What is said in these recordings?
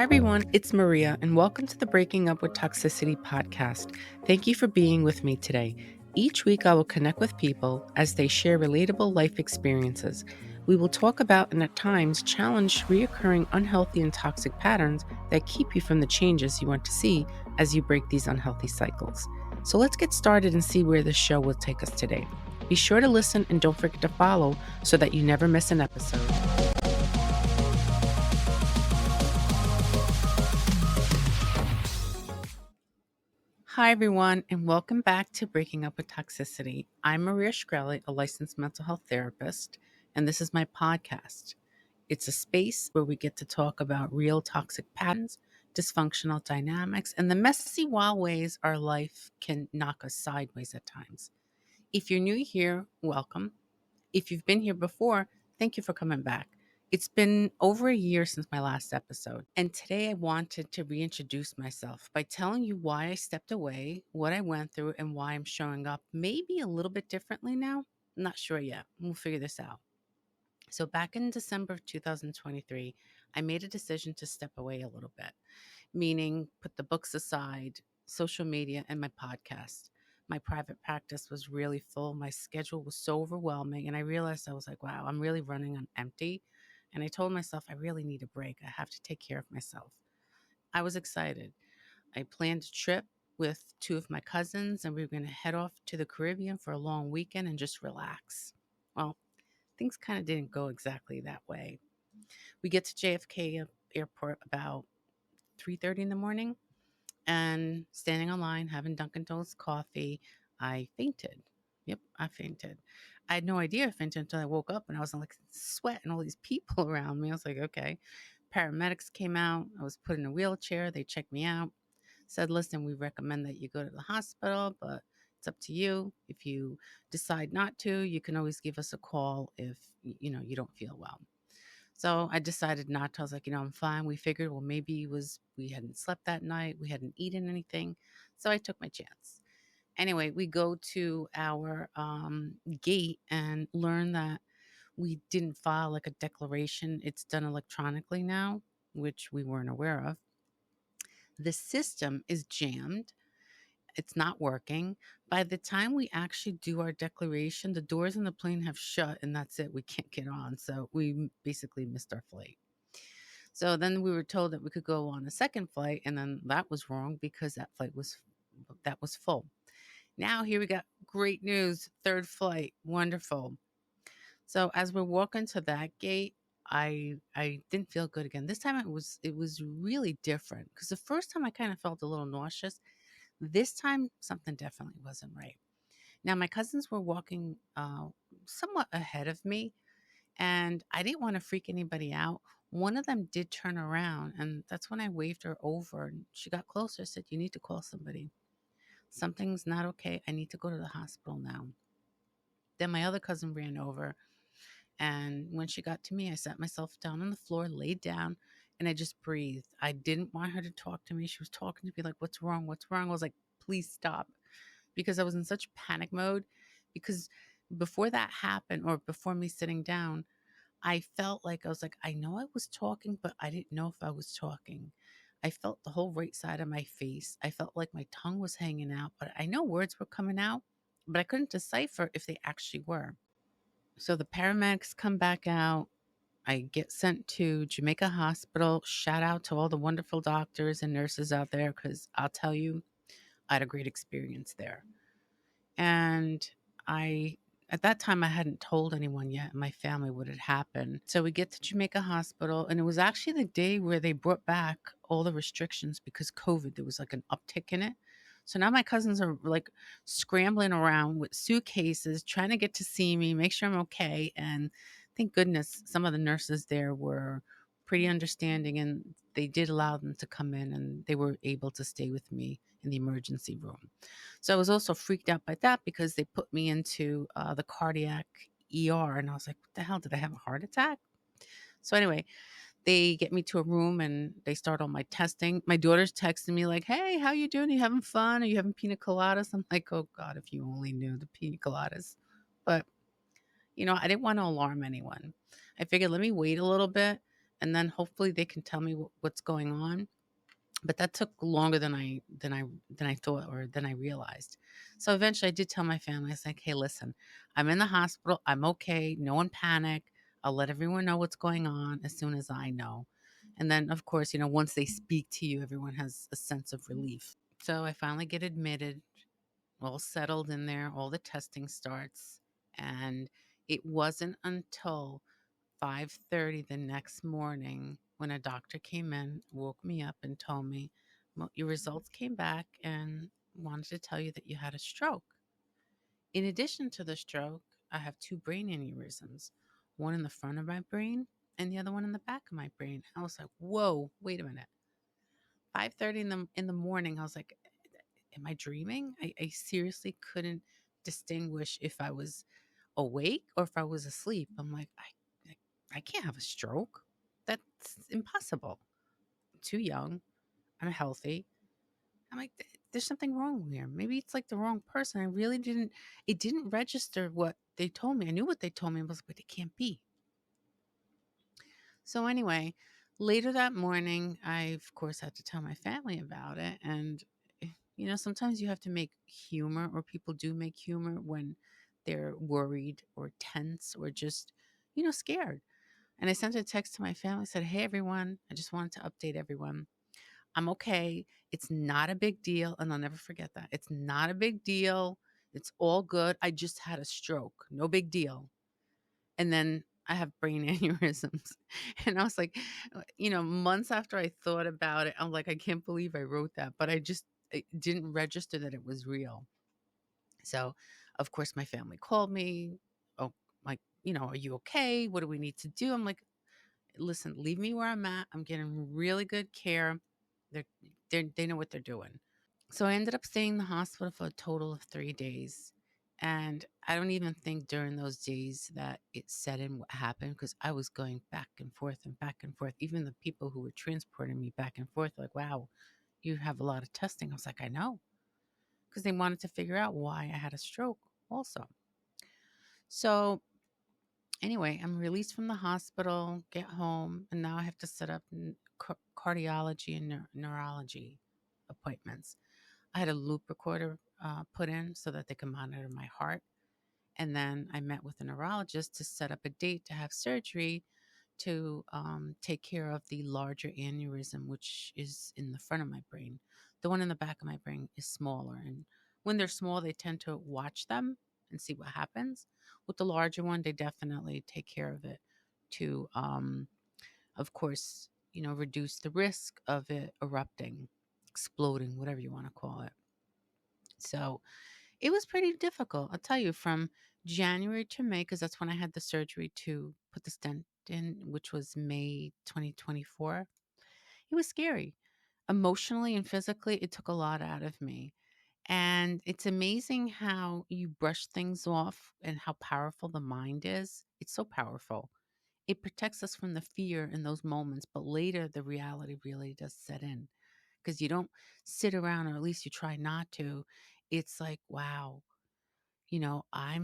everyone, it's Maria, and welcome to the Breaking Up with Toxicity podcast. Thank you for being with me today. Each week, I will connect with people as they share relatable life experiences. We will talk about and at times challenge reoccurring unhealthy and toxic patterns that keep you from the changes you want to see as you break these unhealthy cycles. So let's get started and see where this show will take us today. Be sure to listen and don't forget to follow so that you never miss an episode. Hi, everyone, and welcome back to Breaking Up with Toxicity. I'm Maria Shkreli, a licensed mental health therapist, and this is my podcast. It's a space where we get to talk about real toxic patterns, dysfunctional dynamics, and the messy, wild ways our life can knock us sideways at times. If you're new here, welcome. If you've been here before, thank you for coming back. It's been over a year since my last episode, and today I wanted to reintroduce myself by telling you why I stepped away, what I went through, and why I'm showing up maybe a little bit differently now. I'm not sure yet. We'll figure this out. So back in December of 2023, I made a decision to step away a little bit, meaning put the books aside, social media, and my podcast. My private practice was really full. My schedule was so overwhelming. And I realized I was like, wow, I'm really running on empty. And I told myself, I really need a break. I have to take care of myself. I was excited. I planned a trip with two of my cousins, and we were going to head off to the Caribbean for a long weekend and just relax. Well, things kind of didn't go exactly that way. We get to JFK airport about 3:30 in the morning, and standing online having Dunkin' Donuts coffee, I fainted. Yep, I fainted. I had no idea I fainted until I woke up and I was like sweat and all these people around me. I was like, okay. Paramedics came out. I was put in a wheelchair. They checked me out. Said, listen, we recommend that you go to the hospital, but it's up to you. If you decide not to, you can always give us a call if you don't feel well. So I decided not to. I was like, I'm fine. We figured, well, maybe we hadn't slept that night. We hadn't eaten anything. So I took my chance. Anyway, we go to our gate and learn that we didn't file like a declaration. It's done electronically now, which we weren't aware of. The system is jammed. It's not working. By the time we actually do our declaration, the doors in the plane have shut and that's it. We can't get on. So we basically missed our flight. So then we were told that we could go on a second flight, and then that was wrong because that flight was full. Now here we got great news, third flight, wonderful. So as we're walking to that gate, I didn't feel good again. This time it was really different because the first time I kind of felt a little nauseous. This time something definitely wasn't right. Now my cousins were walking somewhat ahead of me, and I didn't want to freak anybody out. One of them did turn around, and that's when I waved her over. And she got closer, said, "You need to call somebody. Something's not okay. I need to go to the hospital now." Then my other cousin ran over, and when she got to me, I sat myself down on the floor, laid down, and I just breathed. I didn't want her to talk to me. She was talking to me like, "What's wrong? What's wrong?" I was like, "Please stop," because I was in such panic mode. Because before that happened, or before me sitting down, I felt like I know I was talking, but I didn't know if I was talking. I felt the whole right side of my face. I felt like my tongue was hanging out, but I know words were coming out, but I couldn't decipher if they actually were. So the paramedics come back out. I get sent to Jamaica Hospital. Shout out to all the wonderful doctors and nurses out there, because I'll tell you, I had a great experience there. And at that time, I hadn't told anyone yet in my family what had happened. So we get to Jamaica Hospital, and it was actually the day where they brought back all the restrictions because COVID. There was like an uptick in it. So now my cousins are like scrambling around with suitcases, trying to get to see me, make sure I'm okay. And thank goodness some of the nurses there were pretty understanding, and they did allow them to come in, and they were able to stay with me in the emergency room. So I was also freaked out by that because they put me into the cardiac ER, and I was like, what the hell? Did I have a heart attack? So anyway, they get me to a room and they start all my testing. My daughter's texting me like, hey, how you doing? Are you having fun? Are you having pina coladas? I'm like, oh God, if you only knew the pina coladas. But, I didn't want to alarm anyone. I figured let me wait a little bit and then hopefully they can tell me what's going on. But that took longer than I thought, or than I realized. So eventually I did tell my family. I was like, "Hey, listen, I'm in the hospital. I'm okay. No one panic. I'll let everyone know what's going on as soon as I know." And then, of course, once they speak to you, everyone has a sense of relief. So I finally get admitted, all settled in there, all the testing starts, and it wasn't until 5:30 the next morning when a doctor came in, woke me up and told me, "Well, your results came back and wanted to tell you that you had a stroke. In addition to the stroke, I have two brain aneurysms, one in the front of my brain and the other one in the back of my brain." I was like, "Whoa, wait a minute." 5:30 in the morning, I was like, "Am I dreaming?" I seriously couldn't distinguish if I was awake or if I was asleep. I'm like, I can't have a stroke. That's impossible. I'm too young. I'm healthy. I'm like, there's something wrong here. Maybe it's like the wrong person. I really didn't, it didn't register what they told me. I knew what they told me. I was like, but it can't be. So anyway, later that morning, I, of course, had to tell my family about it. And, sometimes you have to make humor, or people do make humor when they're worried or tense or just, scared. And I sent a text to my family, said, "Hey, everyone, I just wanted to update everyone. I'm okay. It's not a big deal." And I'll never forget that. "It's not a big deal. It's all good. I just had a stroke. No big deal." And then I have brain aneurysms. And I was like, months after I thought about it, I'm like, I can't believe I wrote that. But it didn't register that it was real. So, of course, my family called me. Oh, like, "Are you okay? What do we need to do?" I'm like, "Listen, leave me where I'm at. I'm getting really good care. They're, they know what they're doing." So I ended up staying in the hospital for a total of 3 days. And I don't even think during those days that it set in what happened, because I was going back and forth and back and forth. Even the people who were transporting me back and forth, like, "Wow, you have a lot of testing." I was like, "I know," because they wanted to figure out why I had a stroke also. So anyway, I'm released from the hospital, get home, and now I have to set up cardiology and neurology appointments. I had a loop recorder put in so that they can monitor my heart. And then I met with a neurologist to set up a date to have surgery to take care of the larger aneurysm, which is in the front of my brain. The one in the back of my brain is smaller. And when they're small, they tend to watch them and see what happens. With the larger one, they definitely take care of it to, of course, reduce the risk of it erupting, exploding, whatever you want to call it. So it was pretty difficult. I'll tell you, from January to May, because that's when I had the surgery to put the stent in, which was May 2024. It was scary. Emotionally and physically, it took a lot out of me. And it's amazing how you brush things off and how powerful the mind is. It's so powerful. It protects us from the fear in those moments, but later the reality really does set in, because you don't sit around, or at least you try not to. It's like, wow, I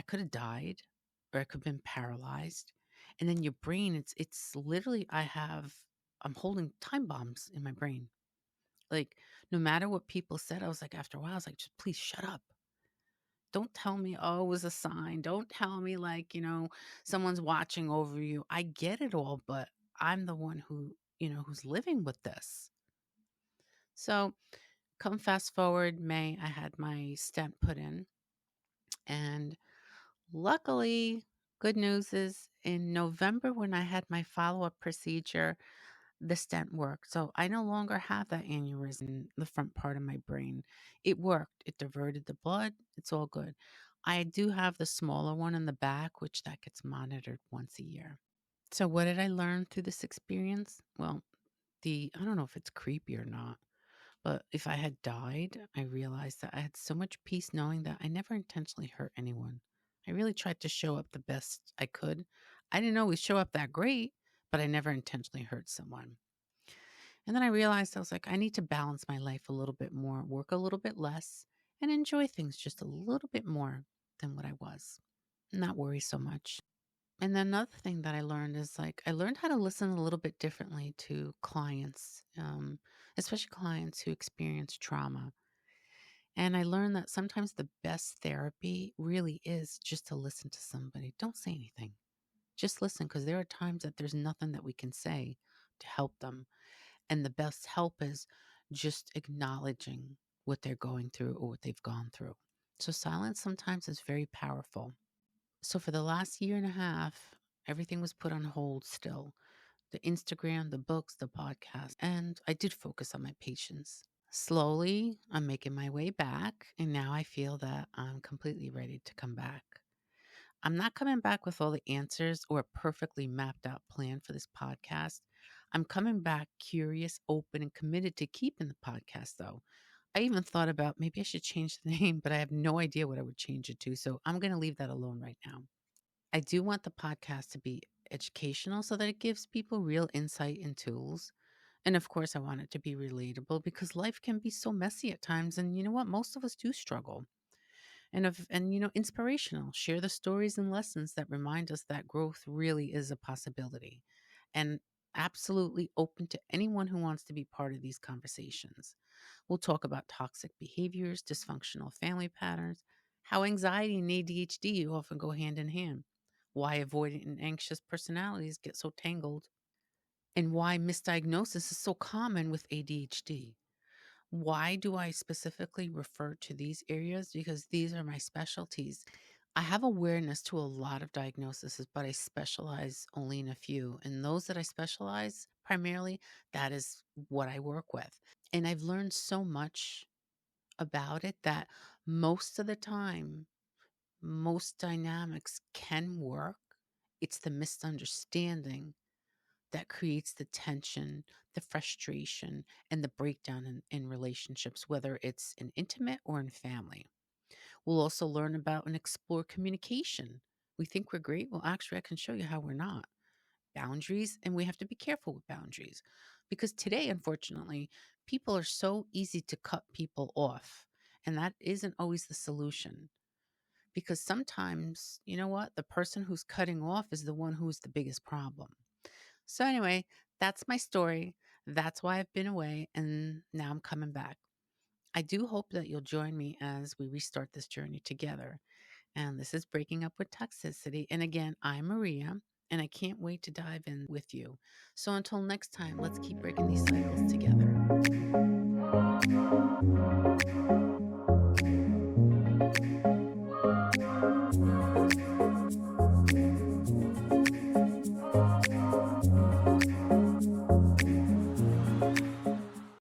could have died, or I could have been paralyzed. And then your brain, it's literally, I'm holding time bombs in my brain. Like, no matter what people said, I was like, after a while, I was like, just please shut up. Don't tell me, oh, it was a sign. Don't tell me, like, someone's watching over you. I get it all, but I'm the one who's living with this. So come fast forward May, I had my stent put in. And luckily, good news is, in November, when I had my follow up procedure, the stent worked. So I no longer have that aneurysm in the front part of my brain. It worked. It diverted the blood. It's all good. I do have the smaller one in the back, which that gets monitored once a year. So what did I learn through this experience? Well, I don't know if it's creepy or not, but if I had died, I realized that I had so much peace knowing that I never intentionally hurt anyone. I really tried to show up the best I could. I didn't always show up that great, but I never intentionally hurt someone. And then I realized, I was like, I need to balance my life a little bit more, work a little bit less, and enjoy things just a little bit more than what I was. Not worry so much. And then another thing that I learned is like I learned how to listen a little bit differently to clients, especially clients who experience trauma. And I learned that sometimes the best therapy really is just to listen to somebody. Don't say anything. Just listen, because there are times that there's nothing that we can say to help them. And the best help is just acknowledging what they're going through or what they've gone through. So silence sometimes is very powerful. So for the last year and a half, everything was put on hold still. The Instagram, the books, the podcast, and I did focus on my patients. Slowly, I'm making my way back, and now I feel that I'm completely ready to come back. I'm not coming back with all the answers or a perfectly mapped out plan for this podcast. I'm coming back curious, open, and committed to keeping the podcast, though. I even thought about maybe I should change the name, but I have no idea what I would change it to. So I'm going to leave that alone right now. I do want the podcast to be educational so that it gives people real insight and tools. And of course, I want it to be relatable because life can be so messy at times. And you know what? Most of us do struggle. And inspirational. Share the stories and lessons that remind us that growth really is a possibility. And absolutely open to anyone who wants to be part of these conversations. We'll talk about toxic behaviors, dysfunctional family patterns, how anxiety and ADHD often go hand in hand, why avoidant and anxious personalities get so tangled, and why misdiagnosis is so common with ADHD. Why do I specifically refer to these areas? Because these are my specialties. I have awareness to a lot of diagnoses, but I specialize only in a few. And those that I specialize primarily, that is what I work with. And I've learned so much about it that most of the time, most dynamics can work. It's the misunderstanding that creates the tension, the frustration, and the breakdown in relationships, whether it's in intimate or in family. We'll also learn about and explore communication. We think we're great. Well, actually, I can show you how we're not. Boundaries, and we have to be careful with boundaries because today, unfortunately, people are so easy to cut people off. And that isn't always the solution because sometimes, you know what? The person who's cutting off is the one who's the biggest problem. So, anyway, that's my story. That's why I've been away, and now I'm coming back. I do hope that you'll join me as we restart this journey together. And this is Breaking Up with Toxicity. And again, I'm Maria, and I can't wait to dive in with you. So, until next time, let's keep breaking these cycles together.